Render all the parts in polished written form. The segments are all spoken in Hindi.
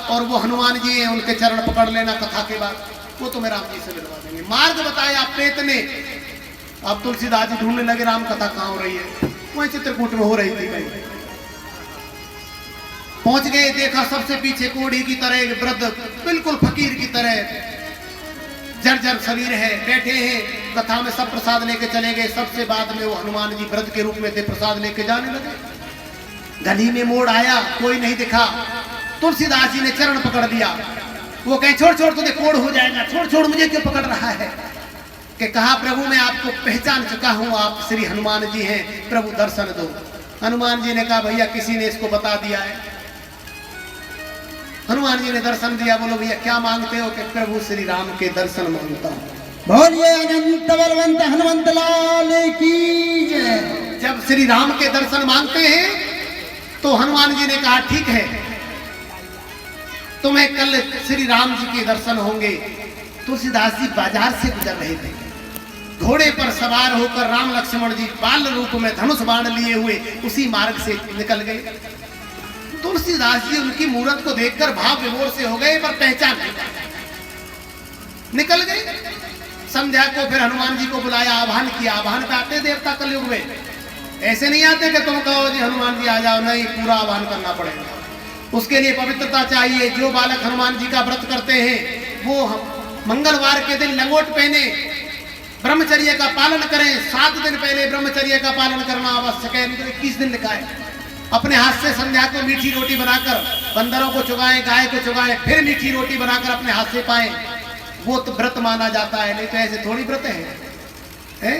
और वो हनुमान जी हैं, उनके चरण पकड़ लेना कथा के बाद, वो तुम्हें राम जी से मिलवा देंगे। मार्ग बताया प्रेत ने। अब तुलसीदास जी ढूंढने लगे राम कथा कहाँ हो रही है, वहीं चित्रकूट में हो रही थी कहीं। पहुंच गए, देखा सबसे पीछे कोढ़ी की तरह एक वृद्ध, बिल्कुल फकीर की तरह जर्जर शरीर है, बैठे हैं कथा में। सब प्रसाद लेके चले गए। सबसे बाद में वो हनुमान जी वृद्ध के रूप में थे, प्रसाद लेके जाने लगे। गली में मोड़ आया, कोई नहीं दिखा। तुलसीदास जी ने चरण पकड़ लिया। वो कहे छोड़ छोड़, तुझे कोढ़ हो जाएगा, छोड़ छोड़, मुझे क्यों पकड़ रहा है। कि कहा प्रभु मैं आपको पहचान चुका हूं, आप श्री हनुमान जी हैं, प्रभु दर्शन दो। हनुमान जी ने कहा भैया किसी ने इसको बता दिया है। हनुमान जी ने दर्शन दिया। बोलो भैया क्या मांगते हो। कि प्रभु श्री राम के दर्शन मांगता हूं। बोलिए अनंत बलवंत हनुमंत लाल की जय। जब श्री राम के दर्शन मांगते हैं तो हनुमान जी ने कहा ठीक है, तुम्हें कल श्री राम जी के दर्शन होंगे। तुलसीदास जी बाजार से गुजर रहे थे, घोड़े पर सवार होकर राम लक्ष्मण जी बाल रूप में धनुष बाण लिए हुए उसी मार्ग से निकल गए। तुलसीदास जी उनकी मूर्त को देखकर भाव विभोर से हो गए, पर पहचान नहीं पाए। निकल गए। संध्या को फिर हनुमान जी को बुलाया, आह्वान किया। आह्वान पे आते देवता कलयुग में, ऐसे नहीं आते कि तुम कहो जी हनुमान जी आ जाओ, नहीं, पूरा आह्वान करना पड़ेगा। उसके लिए पवित्रता चाहिए। जो बालक हनुमान जी का व्रत करते हैं वो मंगलवार के दिन लंगोट पहने, ब्रह्मचर्य का पालन करें। 7 दिन पहले ब्रह्मचर्य का पालन करना आवश्यक है। 21 दिन लिखा है। अपने हाथ से संध्या को मीठी रोटी बनाकर बंदरों को चुगाएं, गाय को चुगाएं, फिर मीठी रोटी बनाकर अपने हाथ से पाएं, वो तो व्रत माना जाता है। नहीं तो ऐसे थोड़ी व्रत है?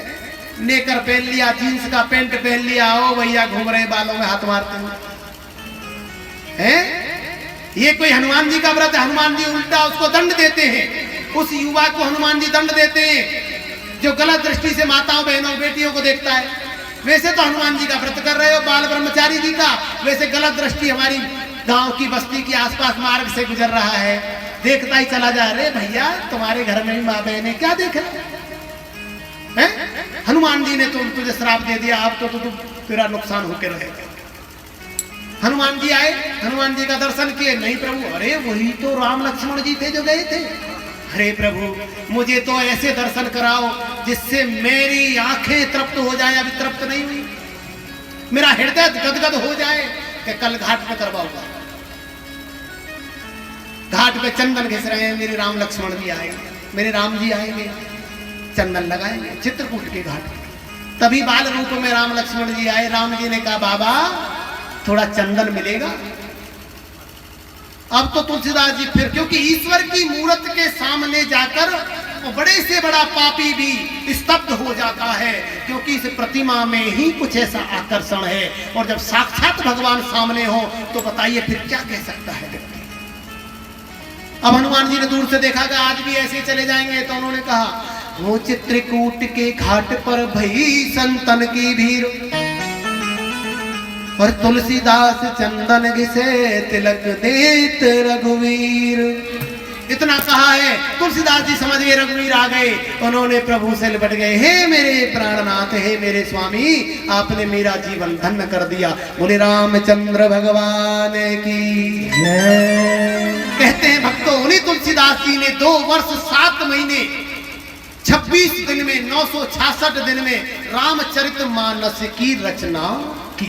नेकर पहन लिया, जींस का पैंट पहन लिया, ओ भैया घूम रहे, बालों में हाथ मारते हैं। ये कोई हनुमान जी का व्रत है? हनुमान जी उल्टा उसको दंड देते हैं। उस युवा को हनुमान जी दंड देते हैं जो गलत दृष्टि से माताओं, बहनों, बेटियों को देखता है। वैसे तो हनुमान जी का व्रत कर रहे हो, बाल ब्रह्मचारी जी का, वैसे गलत दृष्टि हमारी गांव की बस्ती के आसपास मार्ग से गुजर रहा है, देखता ही चला जा रहे। भैया तुम्हारे घर में भी माँ बहन है, क्या देख रहे हैं? हनुमान जी ने तुझे श्राप दे दिया, अब तो तेरा नुकसान होकर रहेगा। हनुमान जी आए, हनुमान जी का दर्शन किए। नहीं प्रभु, अरे वही तो राम लक्ष्मण जी थे जो गए थे। अरे प्रभु मुझे तो ऐसे दर्शन कराओ जिससे मेरी आंखें तृप्त हो जाए। अभी तृप्त नहीं हुई, मेरा हृदय गदगद हो जाए कि कल घाट पे करवाऊंगा। घाट पे चंदन घिस रहे हैं, मेरे राम लक्ष्मण जी आएंगे, मेरे राम जी आएंगे, चंदन लगाएंगे चित्रकूट के घाट। तभी बाल रूप में राम लक्ष्मण जी आए। राम जी ने कहा बाबा थोड़ा चंदन मिलेगा। अब तो तुलसीदास जी फिर, क्योंकि ईश्वर की मूर्त के सामने जाकर बड़े से बड़ा पापी भी स्तब्ध हो जाता है, क्योंकि इस प्रतिमा में ही कुछ ऐसा आकर्षण है। और जब साक्षात भगवान सामने हो तो बताइए फिर क्या कह सकता है व्यक्ति। अब हनुमान जी ने दूर से देखा कि आज भी ऐसे चले जाएंगे, तो उन्होंने कहा वो चित्रकूट के घाट पर भई संतन की भीड़, और तुलसीदास चंदन घिसे तिलक देत रघुवीर। इतना कहा है, तुलसीदास जी समझ गए रघुवीर आ गए। उन्होंने प्रभु से लिपट गए, हे मेरे प्राणनाथ, हे मेरे स्वामी, आपने मेरा जीवन धन्य कर दिया। बोले रामचंद्र भगवान की जय। कहते हैं भक्तों, उन्हीं तुलसीदास जी ने 2 वर्ष 7 महीने 26 दिन में 966 दिन में रामचरितमानस की रचना